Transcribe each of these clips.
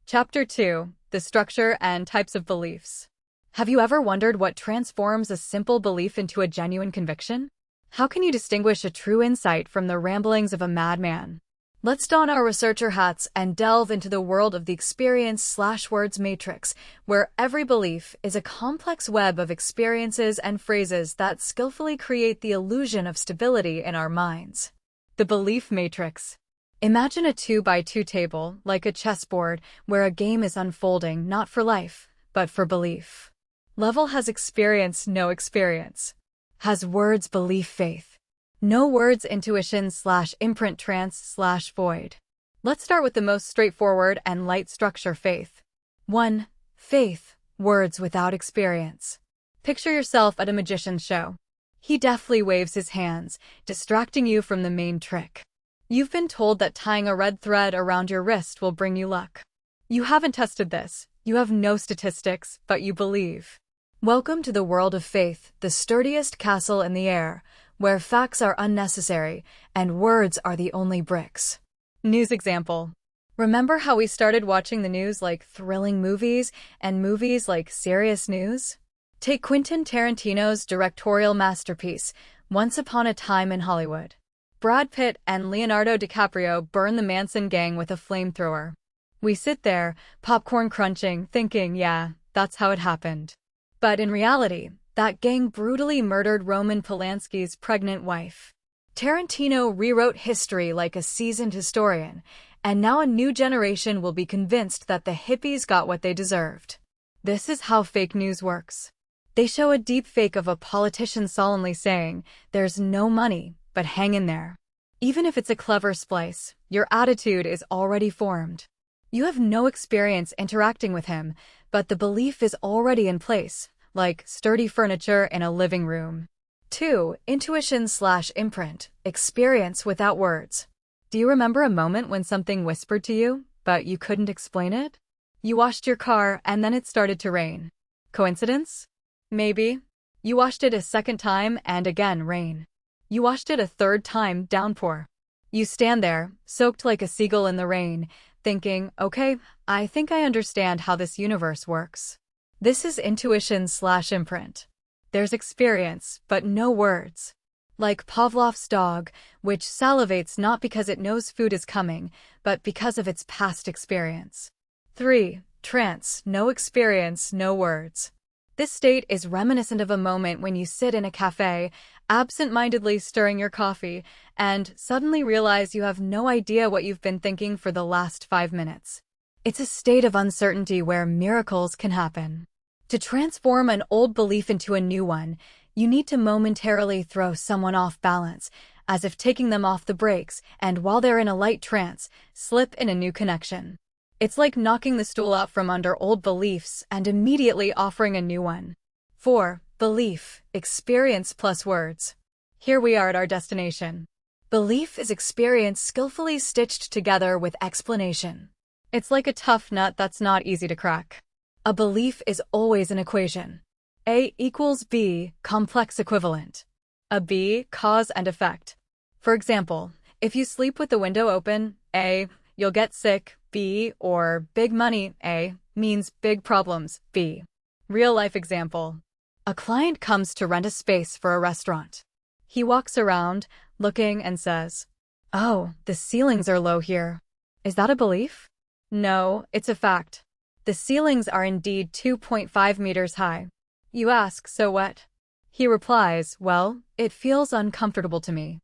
Chapter 2: The Structure and Types of Beliefs. Have you ever wondered what transforms a simple belief into a genuine conviction? How can you distinguish a true insight from the ramblings of a madman? Let's don our researcher hats and delve into the world of the experience/words matrix, where every belief is a complex web of experiences and phrases that skillfully create the illusion of stability in our minds. The belief matrix. Imagine a 2x2 table, like a chessboard, where a game is unfolding not for life, but for belief. Level has experience, no experience. Has words, belief, faith. No words, intuition/imprint, trance/void. Let's start with the most straightforward and light structure, faith. 1. Faith, words without experience. Picture yourself at a magician's show. He deftly waves his hands, distracting you from the main trick. You've been told that tying a red thread around your wrist will bring you luck. You haven't tested this, you have no statistics, but you believe. Welcome to the world of faith, the sturdiest castle in the air, where facts are unnecessary and words are the only bricks. News example. Remember how we started watching the news like thrilling movies and movies like serious news? Take Quentin Tarantino's directorial masterpiece, Once Upon a Time in Hollywood. Brad Pitt and Leonardo DiCaprio burn the Manson gang with a flamethrower. We sit there, popcorn crunching, thinking, yeah, that's how it happened. But in reality, that gang brutally murdered Roman Polanski's pregnant wife. Tarantino rewrote history like a seasoned historian, and now a new generation will be convinced that the hippies got what they deserved. This is how fake news works. They show a deep fake of a politician solemnly saying, "There's no money, but hang in there." Even if it's a clever splice, your attitude is already formed. You have no experience interacting with him, but the belief is already in place, like sturdy furniture in a living room. 2. Intuition/imprint, experience without words. Do you remember a moment when something whispered to you, but you couldn't explain it? You washed your car and then it started to rain. Coincidence? Maybe. You washed it a second time and again, rain. You washed it a third time, downpour. You stand there, soaked like a seagull in the rain, thinking, okay, I think I understand how this universe works. This is intuition/imprint. There's experience, but no words. Like Pavlov's dog, which salivates not because it knows food is coming, but because of its past experience. 3. Trance, no experience, no words. This state is reminiscent of a moment when you sit in a cafe, absent-mindedly stirring your coffee, and suddenly realize you have no idea what you've been thinking for the last 5 minutes. It's a state of uncertainty where miracles can happen. To transform an old belief into a new one, you need to momentarily throw someone off balance, as if taking them off the brakes, and while they're in a light trance, slip in a new connection. It's like knocking the stool out from under old beliefs and immediately offering a new one. 4. Belief, experience plus words. Here we are at our destination. Belief is experience skillfully stitched together with explanation. It's like a tough nut that's not easy to crack. A belief is always an equation. A equals B, complex equivalent. A B, cause and effect. For example, if you sleep with the window open, A, you'll get sick, B, or big money, A, means big problems, B. Real-life example. A client comes to rent a space for a restaurant. He walks around, looking, and says, "Oh, the ceilings are low here." Is that a belief? No, it's a fact. The ceilings are indeed 2.5 meters high. You ask, so what? He replies, well, it feels uncomfortable to me.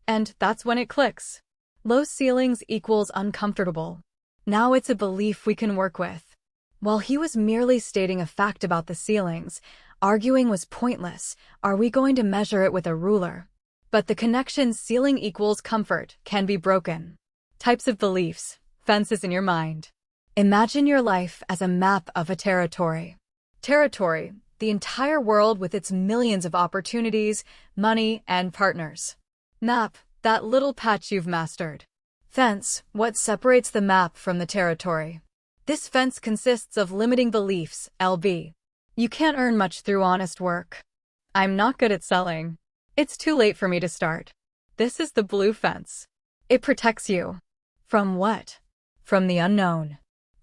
And that's when it clicks. Low ceilings equals uncomfortable. Now it's a belief we can work with. While he was merely stating a fact about the ceilings, arguing was pointless. Are we going to measure it with a ruler? But the connection ceiling equals comfort can be broken. Types of beliefs, fences in your mind. Imagine your life as a map of a territory. Territory, the entire world with its millions of opportunities, money, and partners. Map, that little patch you've mastered. Fence, what separates the map from the territory. This fence consists of limiting beliefs, LB. You can't earn much through honest work. I'm not good at selling. It's too late for me to start. This is the blue fence. It protects you. From what? From the unknown.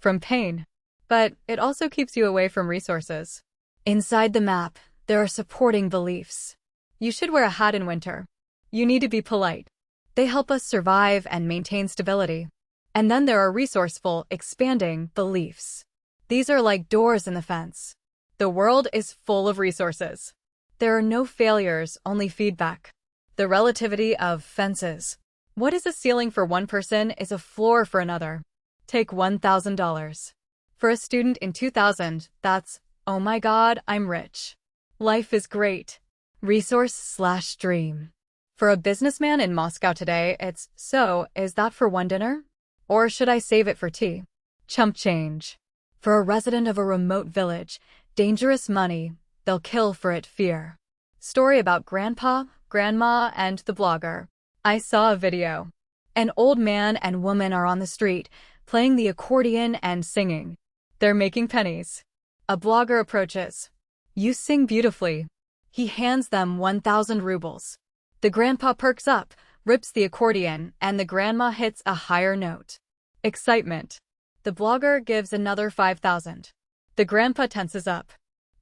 from pain. But it also keeps you away from resources. Inside the map, there are supporting beliefs. You should wear a hat in winter. You need to be polite. They help us survive and maintain stability. And then there are resourceful, expanding beliefs. These are like doors in the fence. The world is full of resources. There are no failures, only feedback. The relativity of fences. What is a ceiling for one person is a floor for another. Take $1,000. For a student in 2000, that's, oh my God, I'm rich. Life is great. Resource/dream. For a businessman in Moscow today, it's, so, is that for one dinner? Or should I save it for tea? Chump change. For a resident of a remote village, dangerous money, they'll kill for it fear. Story about grandpa, grandma, and the blogger. I saw a video. An old man and woman are on the street, playing the accordion and singing. They're making pennies. A blogger approaches. You sing beautifully. He hands them 1,000 rubles. The grandpa perks up, rips the accordion, and the grandma hits a higher note. Excitement. The blogger gives another 5,000. The grandpa tenses up.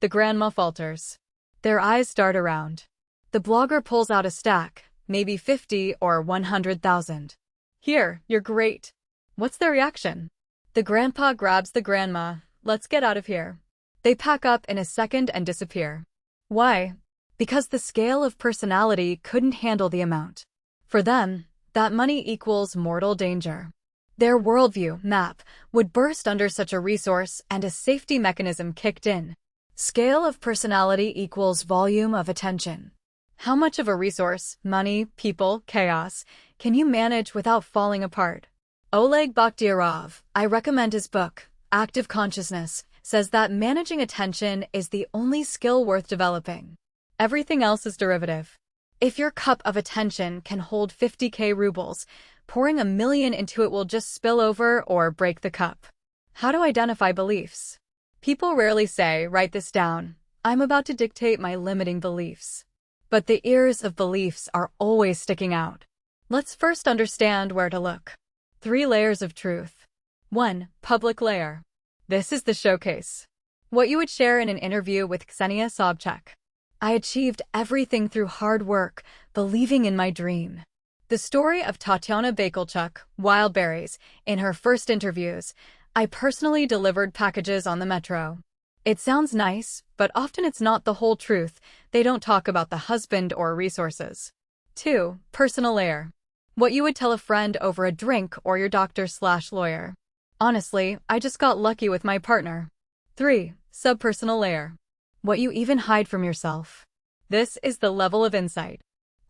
The grandma falters. Their eyes dart around. The blogger pulls out a stack, maybe 50 or 100,000. Here, you're great. What's their reaction? The grandpa grabs the grandma. Let's get out of here. They pack up in a second and disappear. Why? Because the scale of personality couldn't handle the amount. For them, that money equals mortal danger. Their worldview, map, would burst under such a resource and a safety mechanism kicked in. Scale of personality equals volume of attention. How much of a resource, money, people, chaos, can you manage without falling apart? Oleg Bakhtiarov, I recommend his book, Active Consciousness, says that managing attention is the only skill worth developing. Everything else is derivative. If your cup of attention can hold 50k rubles, pouring 1,000,000 into it will just spill over or break the cup. How to identify beliefs? People rarely say, write this down. I'm about to dictate my limiting beliefs. But the ears of beliefs are always sticking out. Let's first understand where to look. 3 layers of truth. 1. Public layer. This is the showcase. What you would share in an interview with Ksenia Sobchak. I achieved everything through hard work, believing in my dream. The story of Tatiana Bakalchuk, Wildberries, in her first interviews, I personally delivered packages on the metro. It sounds nice, but often it's not the whole truth. They don't talk about the husband or resources. 2. Personal layer. What you would tell a friend over a drink or your doctor/lawyer. Honestly, I just got lucky with my partner. 3. Subpersonal layer. What you even hide from yourself. This is the level of insight.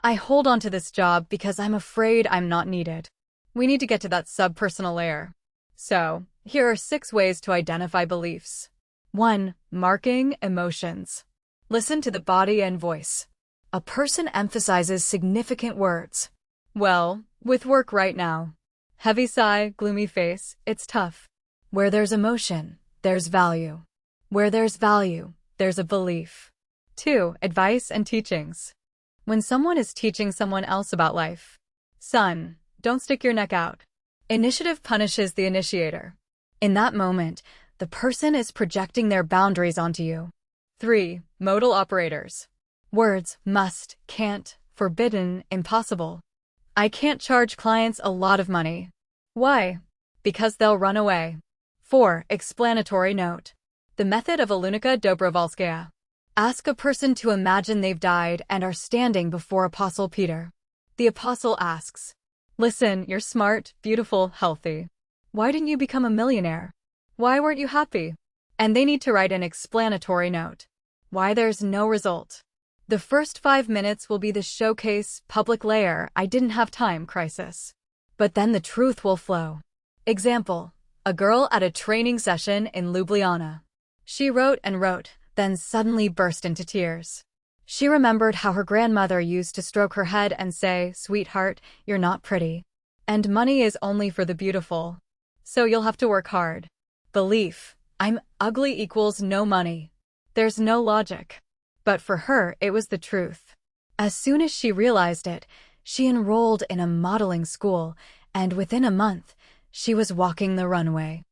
I hold on to this job because I'm afraid I'm not needed. We need to get to that subpersonal layer. So, here are 6 ways to identify beliefs. 1. Marking emotions. Listen to the body and voice. A person emphasizes significant words. Well, with work right now. Heavy sigh, gloomy face, it's tough. Where there's emotion, there's value. Where there's value, there's a belief. 2. Advice and teachings. When someone is teaching someone else about life. Son, don't stick your neck out. Initiative punishes the initiator. In that moment, the person is projecting their boundaries onto you. 3. Modal operators. Words, must, can't, forbidden, impossible. I can't charge clients a lot of money. Why? Because they'll run away. 4. Explanatory note. The method of Alunika Dobrovolskaya. Ask a person to imagine they've died and are standing before Apostle Peter. The apostle asks, listen, you're smart, beautiful, healthy. Why didn't you become a millionaire? Why weren't you happy? And they need to write an explanatory note. Why there's no result. The first 5 minutes will be the showcase, public layer, I didn't have time crisis. But then the truth will flow. Example, a girl at a training session in Ljubljana. She wrote and wrote, then suddenly burst into tears. She remembered how her grandmother used to stroke her head and say, sweetheart, you're not pretty. And money is only for the beautiful. So you'll have to work hard. Belief, I'm ugly equals no money. There's no logic. But for her, it was the truth. As soon as she realized it, she enrolled in a modeling school, and within a month, she was walking the runway.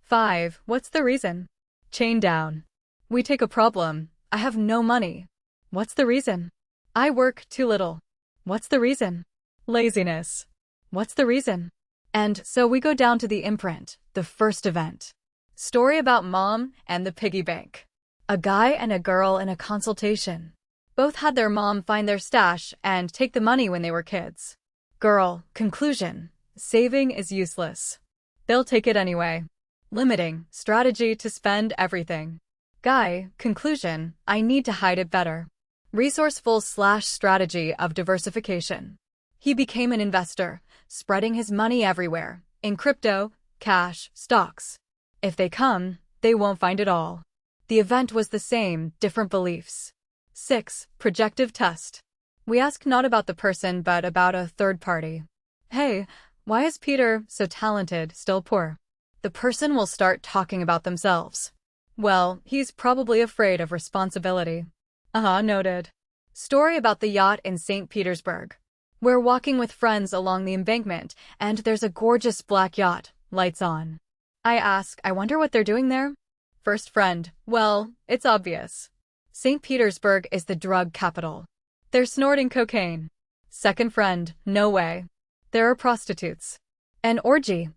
5. What's the reason? Chain down. We take a problem. I have no money. What's the reason? I work too little. What's the reason? Laziness. What's the reason? And so we go down to the imprint, the first event. Story about mom and the piggy bank. A guy and a girl in a consultation. Both had their mom find their stash and take the money when they were kids. Girl, conclusion. Saving is useless. They'll take it anyway. Limiting, strategy to spend everything. Guy, conclusion. I need to hide it better. Resourceful/strategy of diversification. He became an investor, spreading his money everywhere, in crypto, cash, stocks. If they come, they won't find it all. The event was the same, different beliefs. 6. Projective test. We ask not about the person but about a third party. Hey, why is Peter, so talented, still poor? The person will start talking about themselves. Well, he's probably afraid of responsibility. Noted. Story about the yacht in St. Petersburg. We're walking with friends along the embankment, and there's a gorgeous black yacht, lights on. I ask, I wonder what they're doing there? First friend, well, it's obvious. St. Petersburg is the drug capital. They're snorting cocaine. Second friend, no way. There are prostitutes. An orgy.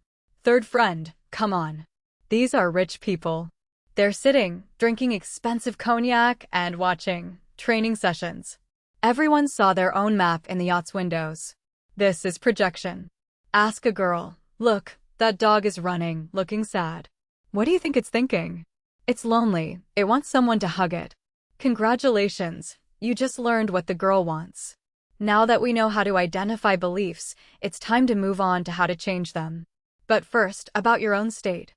Third friend, come on. These are rich people. They're sitting, drinking expensive cognac and watching training sessions. Everyone saw their own map in the yacht's windows. This is projection. Ask a girl, look, that dog is running, looking sad. What do you think it's thinking? It's lonely, it wants someone to hug it. Congratulations, you just learned what the girl wants. Now that we know how to identify beliefs, it's time to move on to how to change them. But first, about your own state.